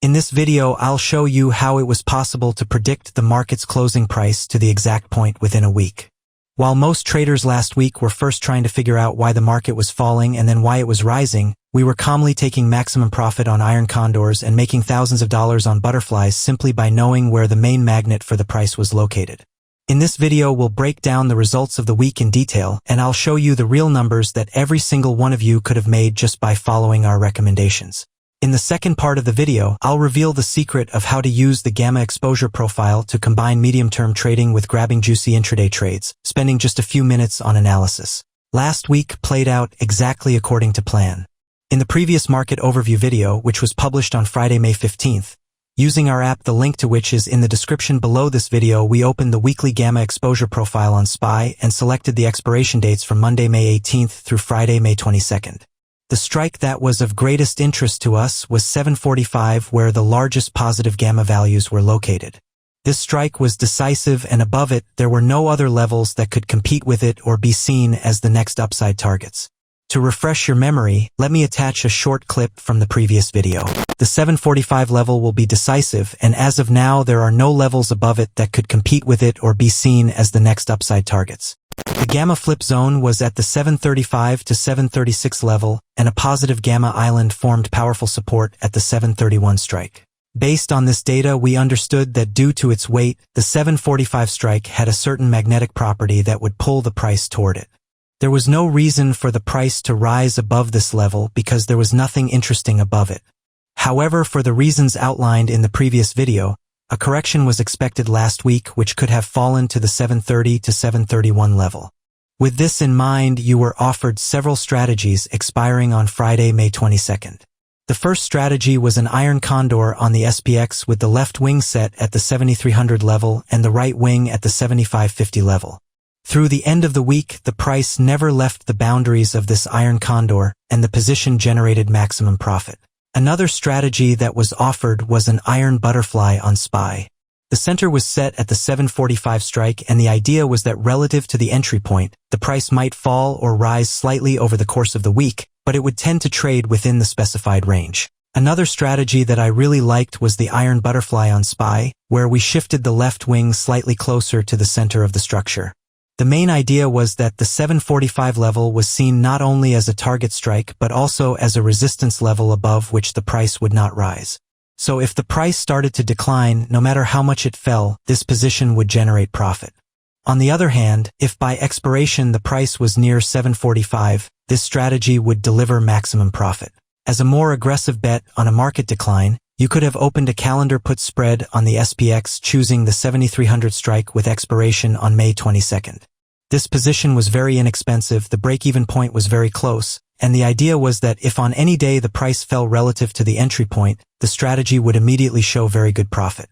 In this video, I'll show you how it was possible to predict the market's closing price to the exact point within a week. While most traders last week were first trying to figure out why the market was falling and then why it was rising, we were calmly taking maximum profit on iron condors and making thousands of dollars on butterflies simply by knowing where the main magnet for the price was located. In this video, we'll break down the results of the week in detail, and I'll show you the real numbers that every single one of you could have made just by following our recommendations. In the second part of the video, I'll reveal the secret of how to use the gamma exposure profile to combine medium-term trading with grabbing juicy intraday trades, spending just a few minutes on analysis. Last week played out exactly according to plan. In the previous market overview video, which was published on Friday, May 15th, using our app, the link to which is in the description below this video, we opened the weekly gamma exposure profile on SPY and selected the expiration dates from Monday, May 18th through Friday, May 22nd. The strike that was of greatest interest to us was 745, where the largest positive gamma values were located. This strike was decisive, and above it, there were no other levels that could compete with it or be seen as the next upside targets. To refresh your memory, let me attach a short clip from the previous video. The 745 level will be decisive, and as of now, there are no levels above it that could compete with it or be seen as the next upside targets. The gamma flip zone was at the 735 to 736 level, and a positive gamma island formed powerful support at the 731 strike. Based on this data, we understood that due to its weight, the 745 strike had a certain magnetic property that would pull the price toward it. There was no reason for the price to rise above this level because there was nothing interesting above it. However, for the reasons outlined in the previous video, a correction was expected last week which could have fallen to the 730 to 731 level. With this in mind, you were offered several strategies expiring on Friday, May 22nd. The first strategy was an iron condor on the SPX with the left wing set at the 7300 level and the right wing at the 7550 level. Through the end of the week, the price never left the boundaries of this iron condor, and the position generated maximum profit. Another strategy that was offered was an iron butterfly on SPY. The center was set at the 745 strike, and the idea was that relative to the entry point, the price might fall or rise slightly over the course of the week, but it would tend to trade within the specified range. Another strategy that I really liked was the iron butterfly on SPY, where we shifted the left wing slightly closer to the center of the structure. The main idea was that the 745 level was seen not only as a target strike but also as a resistance level above which the price would not rise. So if the price started to decline, no matter how much it fell, this position would generate profit. On the other hand, if by expiration the price was near 745, this strategy would deliver maximum profit. As a more aggressive bet on a market decline, you could have opened a calendar put spread on the SPX choosing the 7300 strike with expiration on May 22nd. This position was very inexpensive, the break-even point was very close, and the idea was that if on any day the price fell relative to the entry point, the strategy would immediately show very good profit.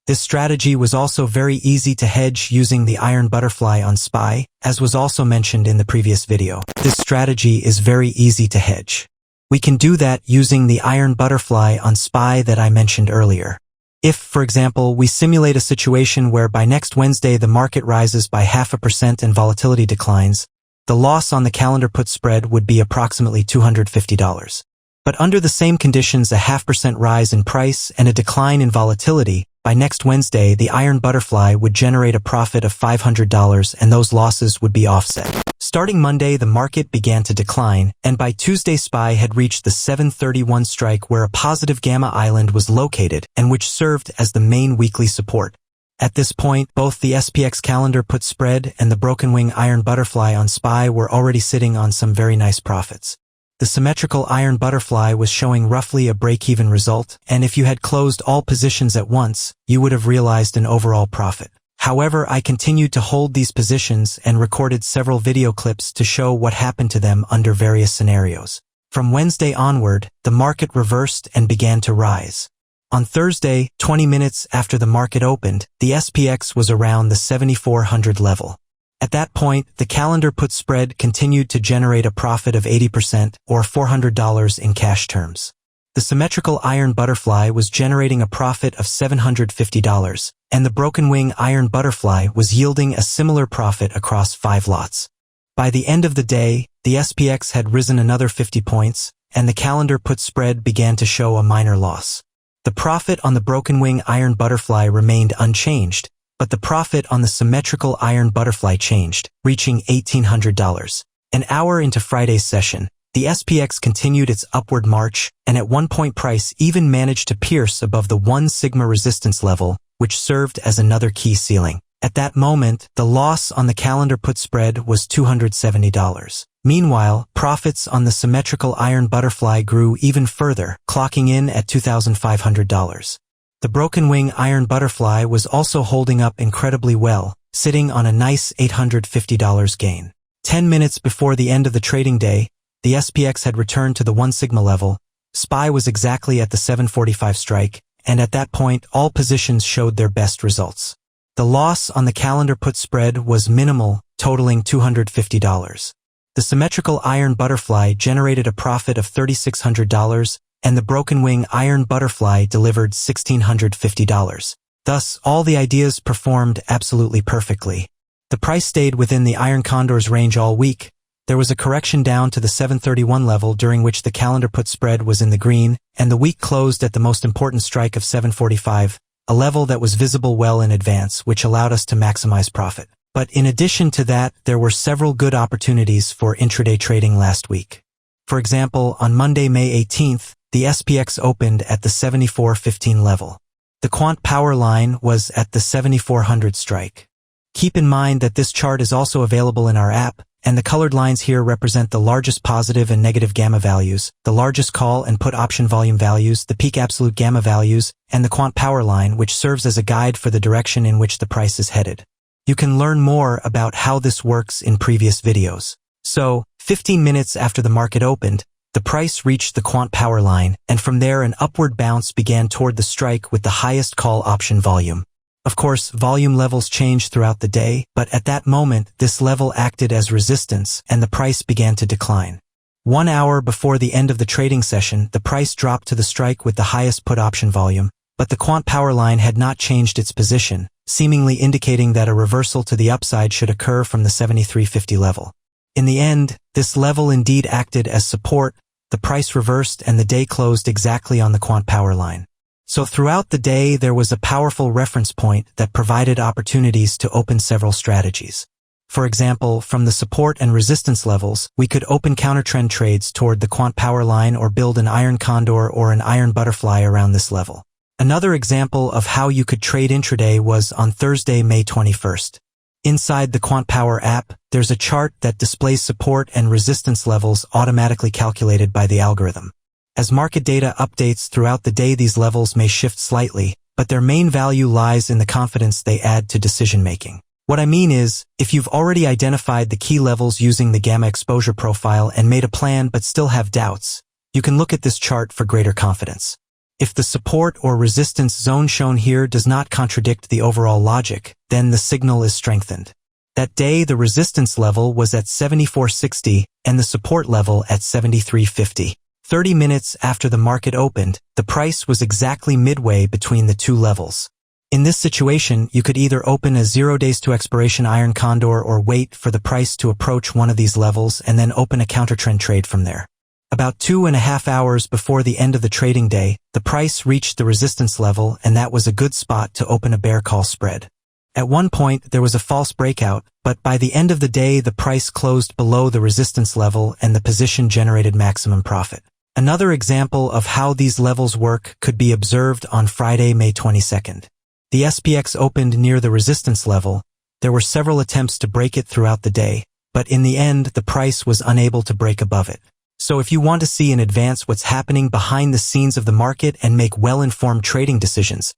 This strategy was also very easy to hedge using the iron butterfly on SPY, as was also mentioned in the previous video. This strategy is very easy to hedge. We can do that using the iron butterfly on SPY that I mentioned earlier. If, for example, we simulate a situation where by next Wednesday the market rises by 0.5% and volatility declines, the loss on the calendar put spread would be approximately $250. But under the same conditions, a 0.5% rise in price and a decline in volatility, by next Wednesday the iron butterfly would generate a profit of $500 and those losses would be offset. Starting Monday, the market began to decline, and by Tuesday SPY had reached the 731 strike where a positive gamma island was located and which served as the main weekly support. At this point, both the SPX calendar put spread and the broken wing iron butterfly on SPY were already sitting on some very nice profits. The symmetrical iron butterfly was showing roughly a break-even result, and if you had closed all positions at once, you would have realized an overall profit. However, I continued to hold these positions and recorded several video clips to show what happened to them under various scenarios. From Wednesday onward, the market reversed and began to rise. On Thursday, 20 minutes after the market opened, the SPX was around the 7400 level. At that point, the calendar put spread continued to generate a profit of 80% or $400 in cash terms. The symmetrical iron butterfly was generating a profit of $750, and the broken wing iron butterfly was yielding a similar profit across 5 lots. By the end of the day, the SPX had risen another 50 points, and the calendar put spread began to show a minor loss. The profit on the broken wing iron butterfly remained unchanged, but the profit on the symmetrical iron butterfly changed, reaching $1,800. An hour into Friday's session, the SPX continued its upward march, and at one point price even managed to pierce above the 1 sigma resistance level, which served as another key ceiling. At that moment, the loss on the calendar put spread was $270. Meanwhile, profits on the symmetrical iron butterfly grew even further, clocking in at $2,500. The broken wing iron butterfly was also holding up incredibly well, sitting on a nice $850 gain. 10 minutes before the end of the trading day, the SPX had returned to the 1 sigma level. SPY was exactly at the 745 strike, and at that point all positions showed their best results. The loss on the calendar put spread was minimal, totaling $250. The symmetrical iron butterfly generated a profit of $3,600, and the broken wing iron butterfly delivered $1,650. Thus, all the ideas performed absolutely perfectly. The price stayed within the iron condor's range all week. There was a correction down to the 731 level during which the calendar put spread was in the green, and the week closed at the most important strike of 745, a level that was visible well in advance, which allowed us to maximize profit. But in addition to that, there were several good opportunities for intraday trading last week. For example, on Monday, May 18th, the SPX opened at the 7415 level. The Quant power line was at the 7400 strike. Keep in mind that this chart is also available in our app, and the colored lines here represent the largest positive and negative gamma values, the largest call and put option volume values, the peak absolute gamma values, and the Quant power line, which serves as a guide for the direction in which the price is headed. You can learn more about how this works in previous videos. So, 15 minutes after the market opened, the price reached the Quant power line, and from there an upward bounce began toward the strike with the highest call option volume. Of course, volume levels changed throughout the day, but at that moment, this level acted as resistance, and the price began to decline. 1 hour before the end of the trading session, the price dropped to the strike with the highest put option volume, but the Quant power line had not changed its position, seemingly indicating that a reversal to the upside should occur from the 7350 level. In the end, this level indeed acted as support, the price reversed, and the day closed exactly on the Quant power line. So throughout the day, there was a powerful reference point that provided opportunities to open several strategies. For example, from the support and resistance levels, we could open countertrend trades toward the Quant power line or build an iron condor or an iron butterfly around this level. Another example of how you could trade intraday was on Thursday, May 21st. Inside the Quant Power app, there's a chart that displays support and resistance levels automatically calculated by the algorithm. As market data updates throughout the day, these levels may shift slightly, but their main value lies in the confidence they add to decision-making. What I mean is, if you've already identified the key levels using the gamma exposure profile and made a plan but still have doubts, you can look at this chart for greater confidence. If the support or resistance zone shown here does not contradict the overall logic, then the signal is strengthened. That day, the resistance level was at 7460 and the support level at 7350. 30 minutes after the market opened, the price was exactly midway between the two levels. In this situation, you could either open a 0 days to expiration iron condor or wait for the price to approach one of these levels and then open a countertrend trade from there. About 2.5 hours before the end of the trading day, the price reached the resistance level, and that was a good spot to open a bear call spread. At one point, there was a false breakout, but by the end of the day, the price closed below the resistance level and the position generated maximum profit. Another example of how these levels work could be observed on Friday, May 22nd. The SPX opened near the resistance level. There were several attempts to break it throughout the day, but in the end, the price was unable to break above it. So if you want to see in advance what's happening behind the scenes of the market and make well-informed trading decisions,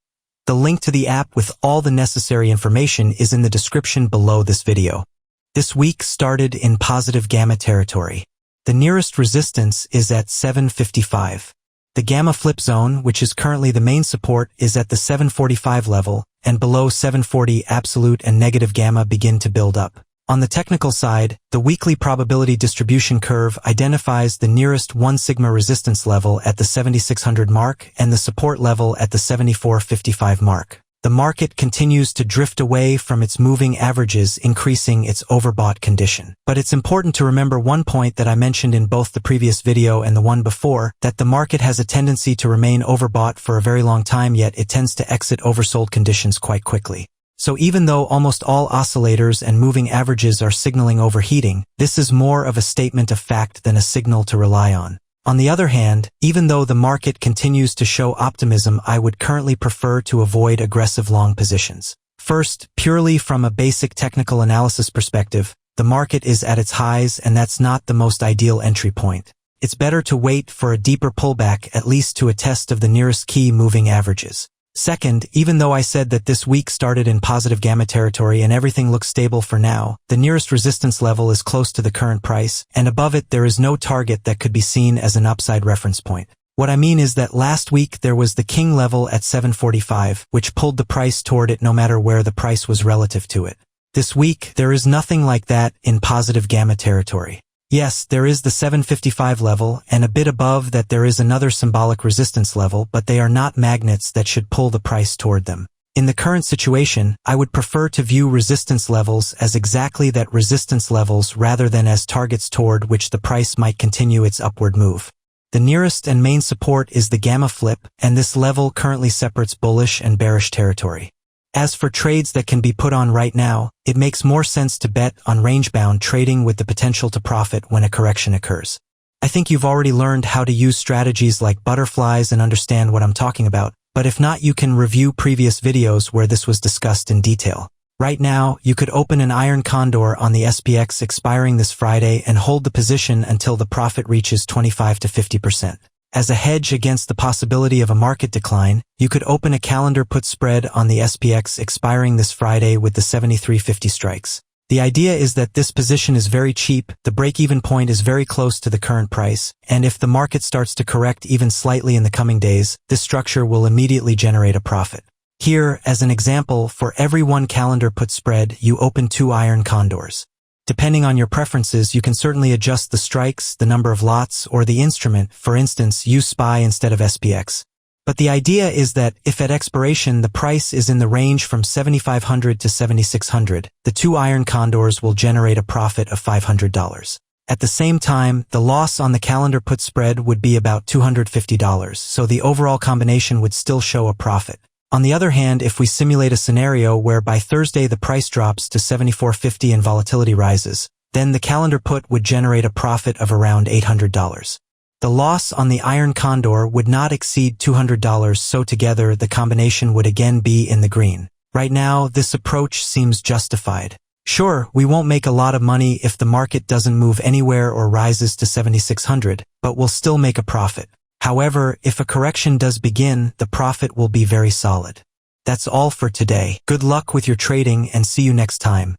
the link to the app with all the necessary information is in the description below this video. This week started in positive gamma territory. The nearest resistance is at 755. The gamma flip zone, which is currently the main support, is at the 745 level, and below 740 absolute and negative gamma begin to build up. On the technical side, the weekly probability distribution curve identifies the nearest 1 sigma resistance level at the 7600 mark and the support level at the 7455 mark. The market continues to drift away from its moving averages, increasing its overbought condition. But it's important to remember one point that I mentioned in both the previous video and the one before, that the market has a tendency to remain overbought for a very long time, yet it tends to exit oversold conditions quite quickly. So even though almost all oscillators and moving averages are signaling overheating, this is more of a statement of fact than a signal to rely on. On the other hand, even though the market continues to show optimism, I would currently prefer to avoid aggressive long positions. First, purely from a basic technical analysis perspective, the market is at its highs, and that's not the most ideal entry point. It's better to wait for a deeper pullback, at least to a test of the nearest key moving averages. Second, even though I said that this week started in positive gamma territory and everything looks stable for now, the nearest resistance level is close to the current price, and above it there is no target that could be seen as an upside reference point. What I mean is that last week there was the king level at 745, which pulled the price toward it no matter where the price was relative to it. This week, there is nothing like that in positive gamma territory. Yes, there is the 755 level, and a bit above that there is another symbolic resistance level, but they are not magnets that should pull the price toward them. In the current situation, I would prefer to view resistance levels as exactly that, resistance levels, rather than as targets toward which the price might continue its upward move. The nearest and main support is the gamma flip, and this level currently separates bullish and bearish territory. As for trades that can be put on right now, it makes more sense to bet on range-bound trading with the potential to profit when a correction occurs. I think you've already learned how to use strategies like butterflies and understand what I'm talking about, but if not, you can review previous videos where this was discussed in detail. Right now, you could open an iron condor on the SPX expiring this Friday and hold the position until the profit reaches 25 to 50%. As a hedge against the possibility of a market decline, you could open a calendar put spread on the SPX expiring this Friday with the 73.50 strikes. The idea is that this position is very cheap, the break-even point is very close to the current price, and if the market starts to correct even slightly in the coming days, this structure will immediately generate a profit. Here, as an example, for every one calendar put spread, you open 2 iron condors. Depending on your preferences, you can certainly adjust the strikes, the number of lots, or the instrument, for instance, use SPY instead of SPX. But the idea is that if at expiration the price is in the range from 7,500 to 7,600, the 2 iron condors will generate a profit of $500. At the same time, the loss on the calendar put spread would be about $250, so the overall combination would still show a profit. On the other hand, if we simulate a scenario where by Thursday the price drops to 74.50 and volatility rises, then the calendar put would generate a profit of around $800. The loss on the iron condor would not exceed $200, so together the combination would again be in the green. Right now, this approach seems justified. Sure, we won't make a lot of money if the market doesn't move anywhere or rises to 7,600, but we'll still make a profit. However, if a correction does begin, the profit will be very solid. That's all for today. Good luck with your trading and see you next time.